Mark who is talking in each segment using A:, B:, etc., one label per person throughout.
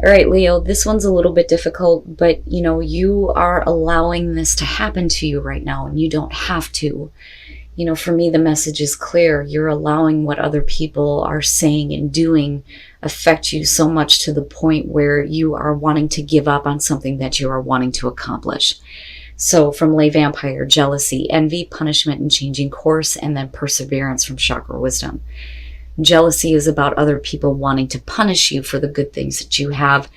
A: All right, Leo, this one's a little bit difficult, but you are allowing this to happen to you right now, and you don't have to. For me, the message is clear. You're allowing what other people are saying and doing affect you so much to the point where you are wanting to give up on something that you are wanting to accomplish. So from Lay Vampire, jealousy, envy, punishment, and changing course, and then perseverance from Chakra Wisdom. Jealousy is about other people wanting to punish you for the good things that you have.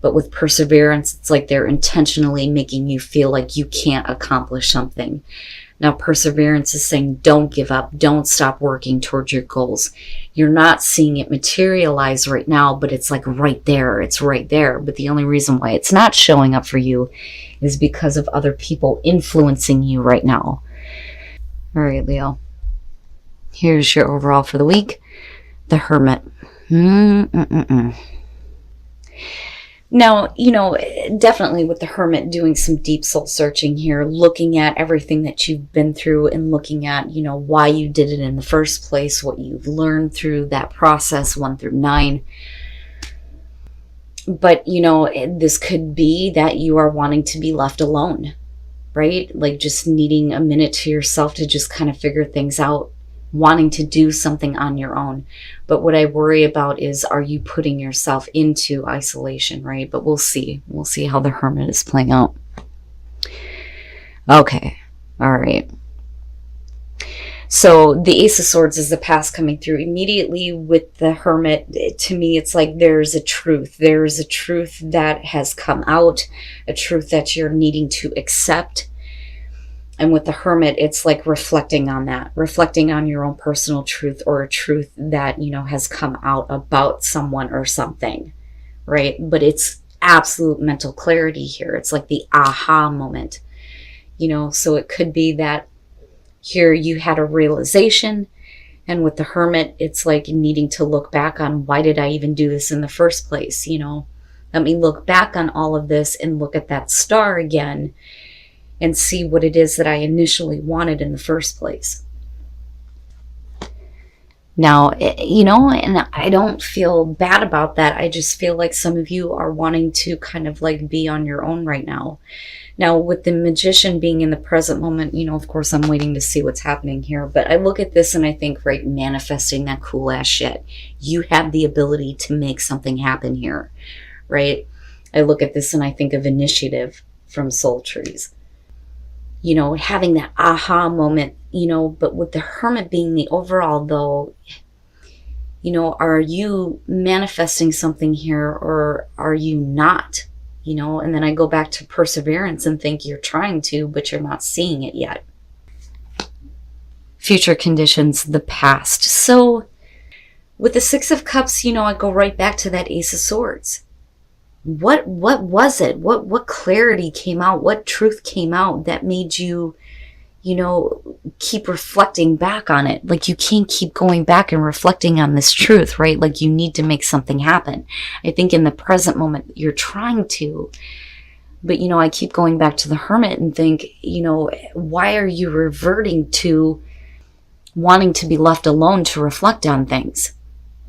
A: But with perseverance, it's like they're intentionally making you feel like you can't accomplish something. Now, perseverance is saying don't give up, don't stop working towards your goals. You're not seeing it materialize right now, but it's like right there. It's right there. But the only reason why it's not showing up for you is because of other people influencing you right now. All right, Leo. Here's your overall for the week. The Hermit. Now, definitely with the Hermit doing some deep soul searching here, looking at everything that you've been through and looking at, why you did it in the first place, what you've learned through that process 1 through 9. But, this could be that you are wanting to be left alone, right? Like just needing a minute to yourself to just kind of figure things out, wanting to do something on your own. But what I worry about is, are you putting yourself into isolation, right? But we'll see. We'll see how the Hermit is playing out. Okay. All right. So the Ace of Swords is the past coming through. Immediately with the Hermit, to me, it's like there's a truth. There's a truth that has come out, a truth that you're needing to accept. And with the Hermit, it's like reflecting on that, reflecting on your own personal truth or a truth that, has come out about someone or something, right? But it's absolute mental clarity here. It's like the aha moment, so it could be that here you had a realization, and with the Hermit, it's like needing to look back on, why did I even do this in the first place? Let me look back on all of this and look at that star again and see what it is that I initially wanted in the first place. Now, and I don't feel bad about that. I just feel like some of you are wanting to kind of like be on your own right now. Now, with the Magician being in the present moment, of course, I'm waiting to see what's happening here. But I look at this and I think, right, manifesting that cool ass shit. You have the ability to make something happen here, right? I look at this and I think of initiative from Soul Trees. Having that aha moment, but with the Hermit being the overall though, are you manifesting something here or are you not? And then I go back to perseverance and think you're trying to, but you're not seeing it yet. Future conditions, the past. So with the Six of Cups, I go right back to that Ace of Swords. What was it? What clarity came out? What truth came out that made you, keep reflecting back on it? Like you can't keep going back and reflecting on this truth, right? Like you need to make something happen. I think in the present moment you're trying to, but I keep going back to the Hermit and think, why are you reverting to wanting to be left alone to reflect on things?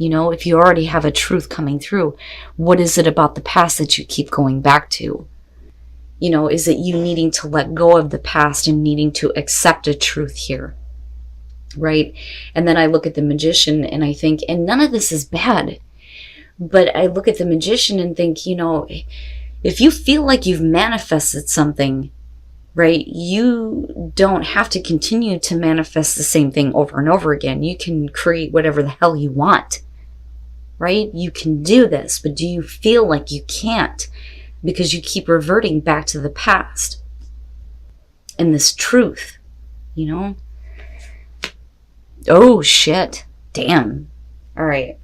A: If you already have a truth coming through, what is it about the past that you keep going back to? Is it you needing to let go of the past and needing to accept a truth here? Right? And then I look at the Magician and I think, and none of this is bad, but I look at the Magician and think, if you feel like you've manifested something, right, you don't have to continue to manifest the same thing over and over again. You can create whatever the hell you want, right? You can do this, but do you feel like you can't because you keep reverting back to the past and this truth, Oh, shit. Damn. All right.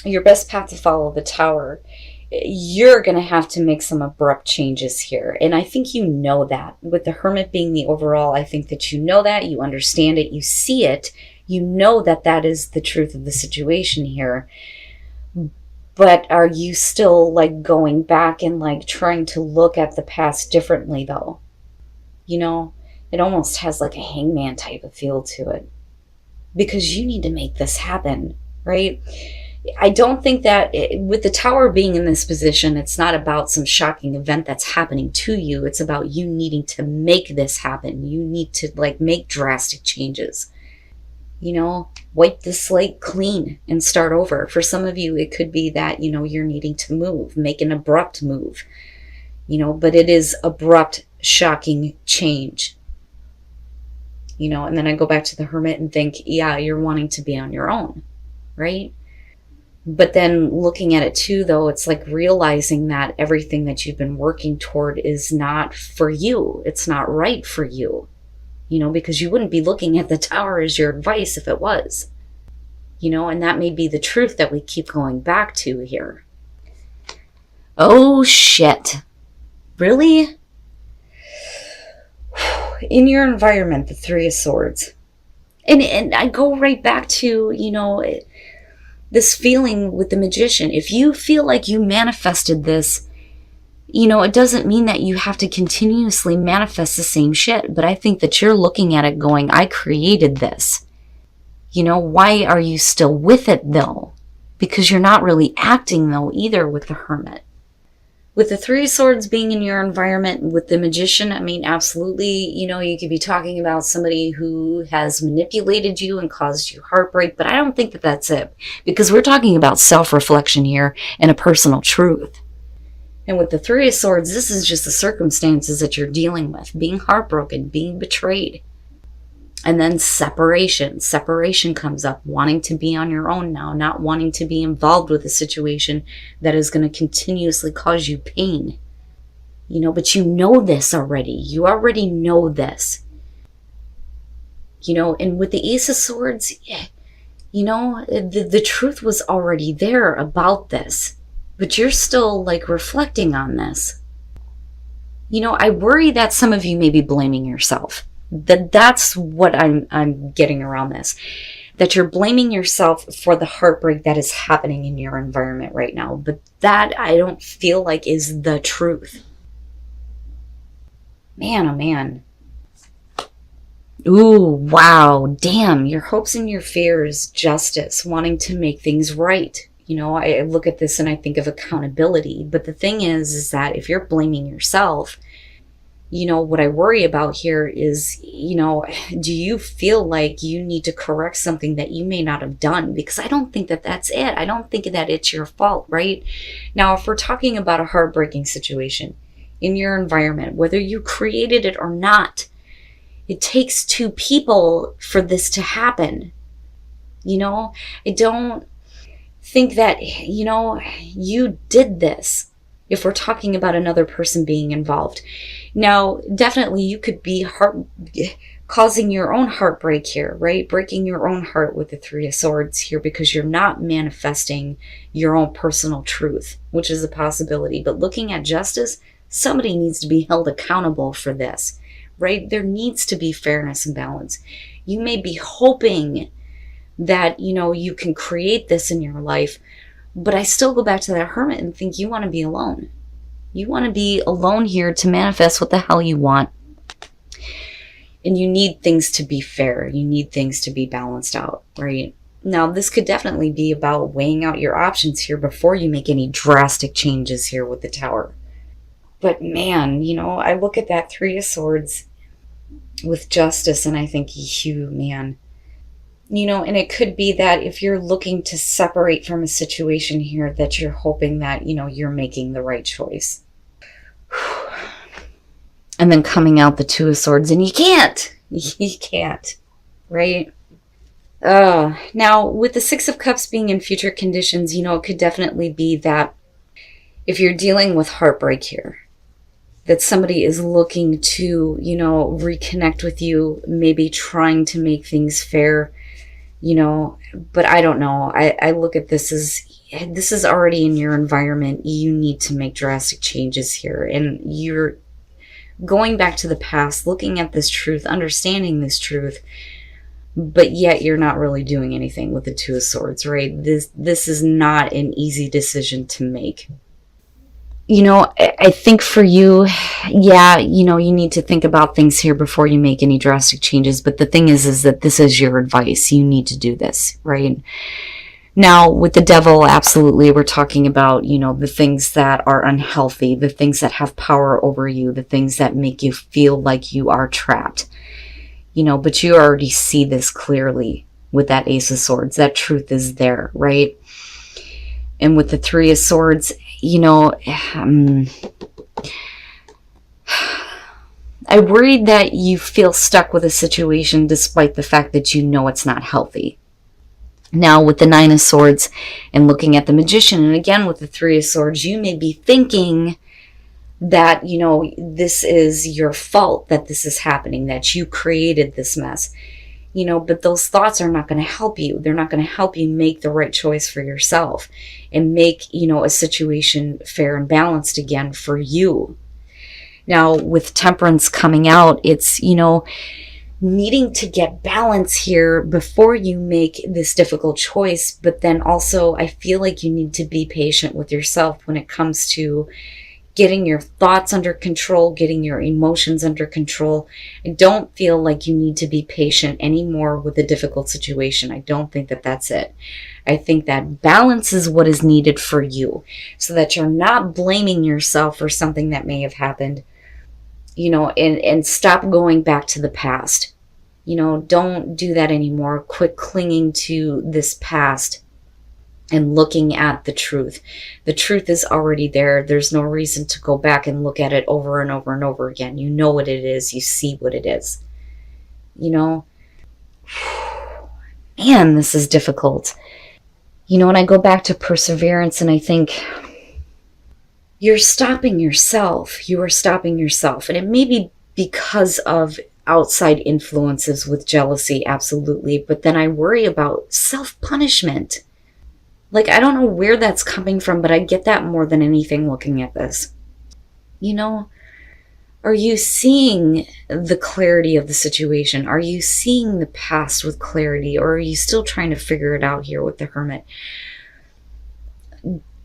A: Your best path to follow, the Tower. You're going to have to make some abrupt changes here. And I think you know that. With the Hermit being the overall, I think that you know that, you understand it, you see it, you know that that is the truth of the situation here. But are you still like going back and like trying to look at the past differently though? It almost has like a hangman type of feel to it. Because you need to make this happen, right? I don't think that with the Tower being in this position, it's not about some shocking event that's happening to you. It's about you needing to make this happen. You need to like make drastic changes. You know, wipe the slate clean and start over. For some of you, it could be that, you know, you're needing to move, make an abrupt move, you know, but it is abrupt, shocking change. You know, and then I go back to the Hermit and think, yeah, you're wanting to be on your own, right? But then looking at it too, though, it's like realizing that everything that you've been working toward is not for you. It's not right for you, you know, because you wouldn't be looking at the Tower as your advice if it was, you know, and that may be the truth that we keep going back to here. Oh, shit. Really? In your environment, the Three of Swords. And I go right back to, you know, this feeling with the Magician. If you feel like you manifested this, you know, it doesn't mean that you have to continuously manifest the same shit. But I think that you're looking at it going, I created this. You know, why are you still with it though? Because you're not really acting though either with the Hermit. With the Three of Swords being in your environment, with the Magician, I mean, absolutely, you know, you could be talking about somebody who has manipulated you and caused you heartbreak, but I don't think that that's it, because we're talking about self-reflection here and a personal truth. And with the Three of Swords, this is just the circumstances that you're dealing with, being heartbroken, being betrayed. And then separation. Separation comes up, wanting to be on your own now, not wanting to be involved with a situation that is going to continuously cause you pain. You know, but you know this already. You already know this. You know, and with the Ace of Swords, you know, the truth was already there about this. But you're still like reflecting on this. You know, I worry that some of you may be blaming yourself. That's what I'm getting around this. That you're blaming yourself for the heartbreak that is happening in your environment right now. But that I don't feel like is the truth. Man, oh man. Ooh, wow. Damn, your hopes and your fears, justice, wanting to make things right. You know, I look at this and I think of accountability. But the thing is that if you're blaming yourself, you know, what I worry about here is, you know, do you feel like you need to correct something that you may not have done? Because I don't think that that's it. I don't think that it's your fault, right? Now, if we're talking about a heartbreaking situation in your environment, whether you created it or not, it takes two people for this to happen. You know, I don't think that, you know, you did this. If we're talking about another person being involved. Now, definitely you could be causing your own heartbreak here, right? Breaking your own heart with the Three of Swords here because you're not manifesting your own personal truth, which is a possibility. But looking at justice, somebody needs to be held accountable for this, right? There needs to be fairness and balance. You may be hoping that, you know, you can create this in your life, but I still go back to that Hermit and think you want to be alone. You want to be alone here to manifest what the hell you want. And you need things to be fair. You need things to be balanced out, right? Now, this could definitely be about weighing out your options here before you make any drastic changes here with the Tower. But man, you know, I look at that Three of Swords with justice and I think, you man. You know, and it could be that if you're looking to separate from a situation here, that you're hoping that, you know, you're making the right choice. And then coming out the Two of Swords, and you can't. You can't, right? Now, with the Six of Cups being in future conditions, you know, it could definitely be that if you're dealing with heartbreak here, that somebody is looking to, you know, reconnect with you, maybe trying to make things fair. You know, but I don't know. I look at this as, this is already in your environment. You need to make drastic changes here. And you're going back to the past, looking at this truth, understanding this truth, but yet you're not really doing anything with the Two of Swords, right? This is not an easy decision to make. You know, I think for you, yeah, you know, you need to think about things here before you make any drastic changes. But the thing is that this is your advice. You need to do this, right? Now, with the devil, absolutely, we're talking about, the things that are unhealthy, the things that have power over you, the things that make you feel like you are trapped. But you already see this clearly with that Ace of Swords. That truth is there, right? And with the Three of Swords, I worry that you feel stuck with a situation despite the fact that you know it's not healthy. Now, with the Nine of Swords and looking at the Magician, and again with the Three of Swords, you may be thinking that, this is your fault that this is happening, that you created this mess, but those thoughts are not going to help you. They're not going to help you make the right choice for yourself and make, a situation fair and balanced again for you. Now, with Temperance coming out, it's, needing to get balance here before you make this difficult choice. But then also, I feel like you need to be patient with yourself when it comes to getting your thoughts under control, getting your emotions under control. I don't feel like you need to be patient anymore with a difficult situation. I don't think that that's it. I think that balance is what is needed for you so that you're not blaming yourself for something that may have happened, and stop going back to the past. Don't do that anymore. Quit clinging to this past and looking at the truth. The truth is already there. There's no reason to go back and look at it over and over and over again. You know what it is. You see what it is. Man, this is difficult. And I go back to Perseverance and I think you're stopping yourself. You are stopping yourself. And it may be because of outside influences with jealousy, absolutely. But then I worry about self-punishment. Like, I don't know where that's coming from, but I get that more than anything looking at this. Are you seeing the clarity of the situation? Are you seeing the past with clarity? Or are you still trying to figure it out here with the Hermit?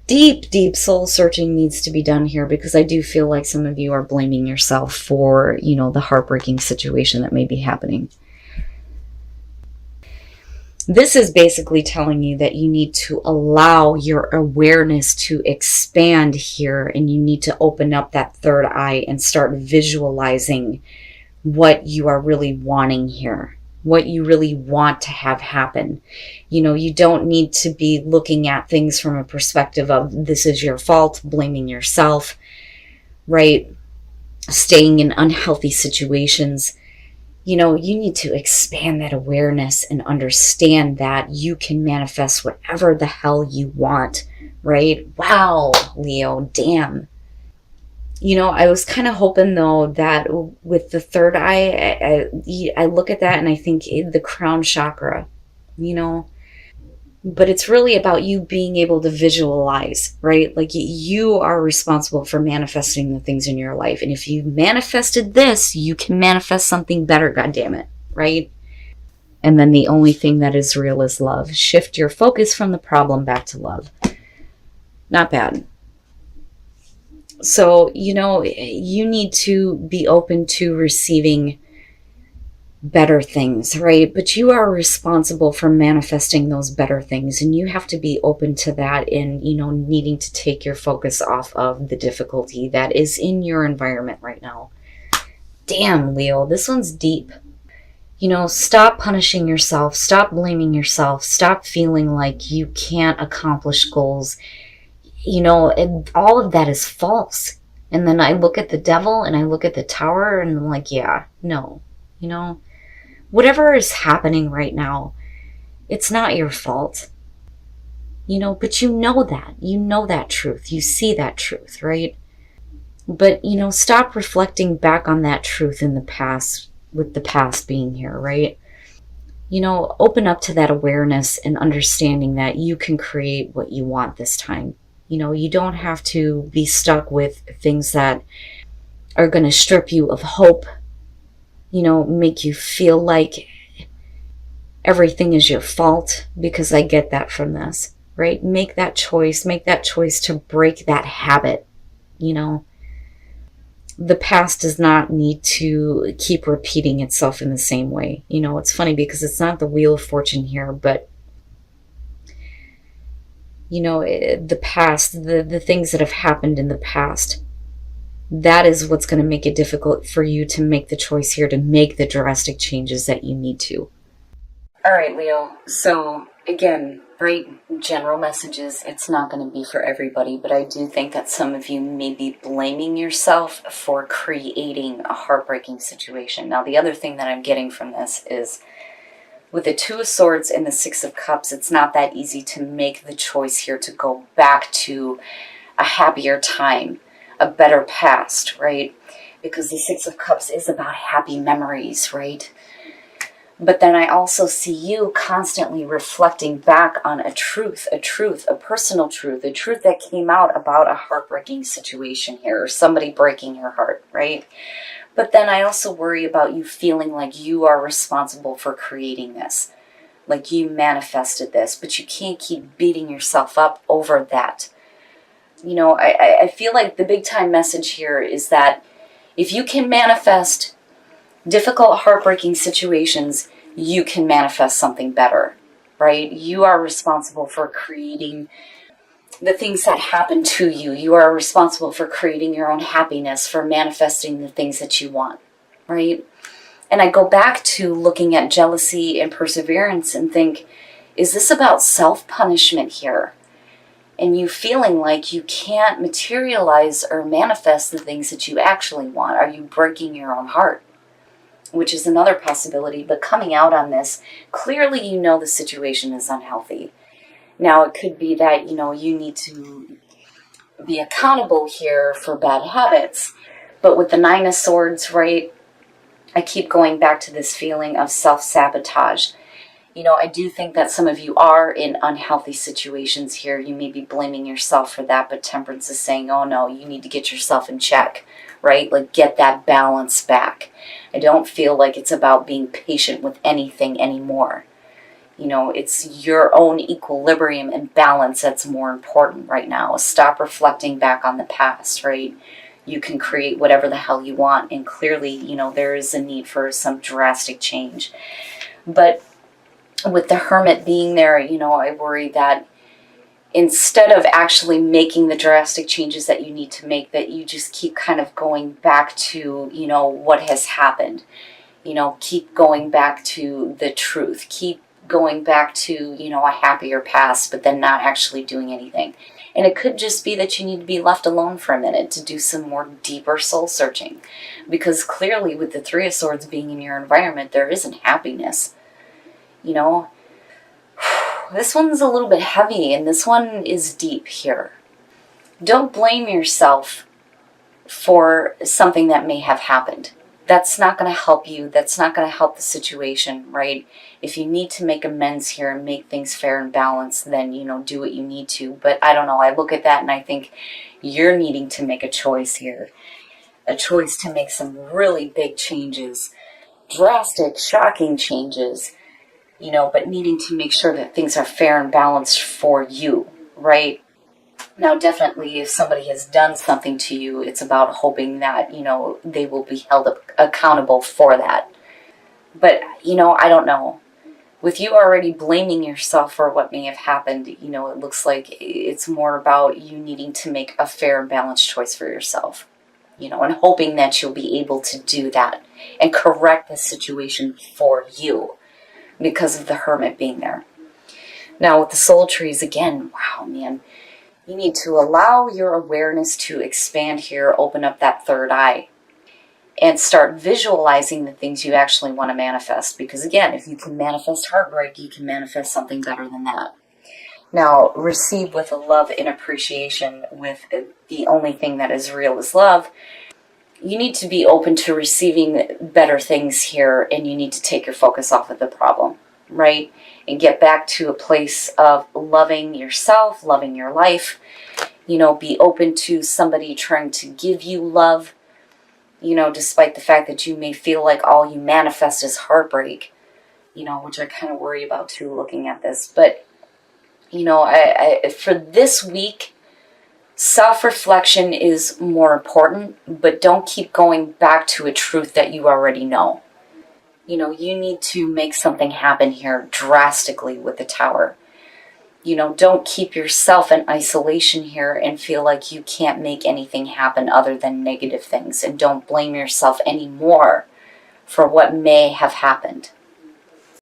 A: Deep, deep soul searching needs to be done here, because I do feel like some of you are blaming yourself for, the heartbreaking situation that may be happening. This is basically telling you that you need to allow your awareness to expand here, and you need to open up that third eye and start visualizing what you are really wanting here, what you really want to have happen. You don't need to be looking at things from a perspective of this is your fault, blaming yourself, right? Staying in unhealthy situations. You need to expand that awareness and understand that you can manifest whatever the hell you want, right? Wow, Leo, damn. I was kind of hoping, though, that with the third eye, I look at that and I think the crown chakra, But it's really about you being able to visualize, right? Like, you are responsible for manifesting the things in your life. And if you manifested this, you can manifest something better, goddammit, right? And then the only thing that is real is love. Shift your focus from the problem back to love. Not bad. So, you need to be open to receiving better things, right? But you are responsible for manifesting those better things, and you have to be open to that and, needing to take your focus off of the difficulty that is in your environment right now. Damn, Leo, this one's deep. Stop punishing yourself, stop blaming yourself, stop feeling like you can't accomplish goals. And all of that is false. And then I look at the devil and I look at the Tower and I'm like, yeah, no, whatever is happening right now, it's not your fault, but you know that truth, you see that truth, right? But, stop reflecting back on that truth in the past, with the past being here, right? Open up to that awareness and understanding that you can create what you want this time. You don't have to be stuck with things that are going to strip you of hope, make you feel like everything is your fault, because I get that from this, right? Make that choice to break that habit. The past does not need to keep repeating itself in the same way. It's funny because it's not the Wheel of Fortune here, but The past, the things that have happened in the past, that is what's going to make it difficult for you to make the choice here to make the drastic changes that you need to. All right, Leo. So, again, right, general messages, it's not going to be for everybody, but I do think that some of you may be blaming yourself for creating a heartbreaking situation. Now, the other thing that I'm getting from this is with the Two of Swords and the Six of Cups, it's not that easy to make the choice here to go back to a happier time, a better past, right? Because the Six of Cups is about happy memories, right? But then I also see you constantly reflecting back on a truth, a personal truth, a truth that came out about a heartbreaking situation here, or somebody breaking your heart, right? But then I also worry about you feeling like you are responsible for creating this, like you manifested this, but you can't keep beating yourself up over that. I feel like the big time message here is that if you can manifest difficult, heartbreaking situations, you can manifest something better, right? You are responsible for creating the things that happen to you. You are responsible for creating your own happiness, for manifesting the things that you want, right? And I go back to looking at jealousy and perseverance and think, is this about self-punishment here? And you feeling like you can't materialize or manifest the things that you actually want? Are you breaking your own heart? Which is another possibility, but coming out on this, clearly you know the situation is unhealthy. Now, it could be that, you need to be accountable here for bad habits, but with the Nine of Swords, right, I keep going back to this feeling of self-sabotage. I do think that some of you are in unhealthy situations here. You may be blaming yourself for that, but Temperance is saying, oh no, you need to get yourself in check, right? Like, get that balance back. I don't feel like it's about being patient with anything anymore. It's your own equilibrium and balance that's more important right now. Stop reflecting back on the past, right? You can create whatever the hell you want, and clearly, there is a need for some drastic change. But with the Hermit being there, I worry that instead of actually making the drastic changes that you need to make, that you just keep kind of going back to, what has happened. Keep going back to the truth. Keep going back to, a happier past, but then not actually doing anything. And it could just be that you need to be left alone for a minute to do some more deeper soul searching. Because clearly with the Three of Swords being in your environment, there isn't happiness. This one's a little bit heavy, and this one is deep here. Don't blame yourself for something that may have happened. That's not going to help you. That's not going to help the situation, right? If you need to make amends here and make things fair and balanced, then, do what you need to. But I don't know. I look at that and I think you're needing to make a choice here. A choice to make some really big changes. Drastic, shocking changes. But needing to make sure that things are fair and balanced for you, right? Now, definitely, if somebody has done something to you, it's about hoping that, they will be held accountable for that. But, I don't know. With you already blaming yourself for what may have happened, it looks like it's more about you needing to make a fair and balanced choice for yourself, and hoping that you'll be able to do that and correct the situation for you because of the Hermit being there. Now, with the Soul Trees, again, wow, man, you need to allow your awareness to expand here, open up that third eye, and start visualizing the things you actually want to manifest. Because again, if you can manifest heartbreak, you can manifest something better than that. Now, receive with a love and appreciation, with the only thing that is real is love. You need to be open to receiving better things here, and you need to take your focus off of the problem, right? And get back to a place of loving yourself, loving your life. Be open to somebody trying to give you love, despite the fact that you may feel like all you manifest is heartbreak, which I kind of worry about too looking at this. But, for this week, self-reflection is more important, but don't keep going back to a truth that you already know. You need to make something happen here drastically with the Tower. You know, don't keep yourself in isolation here and feel like you can't make anything happen other than negative things. And don't blame yourself anymore for what may have happened.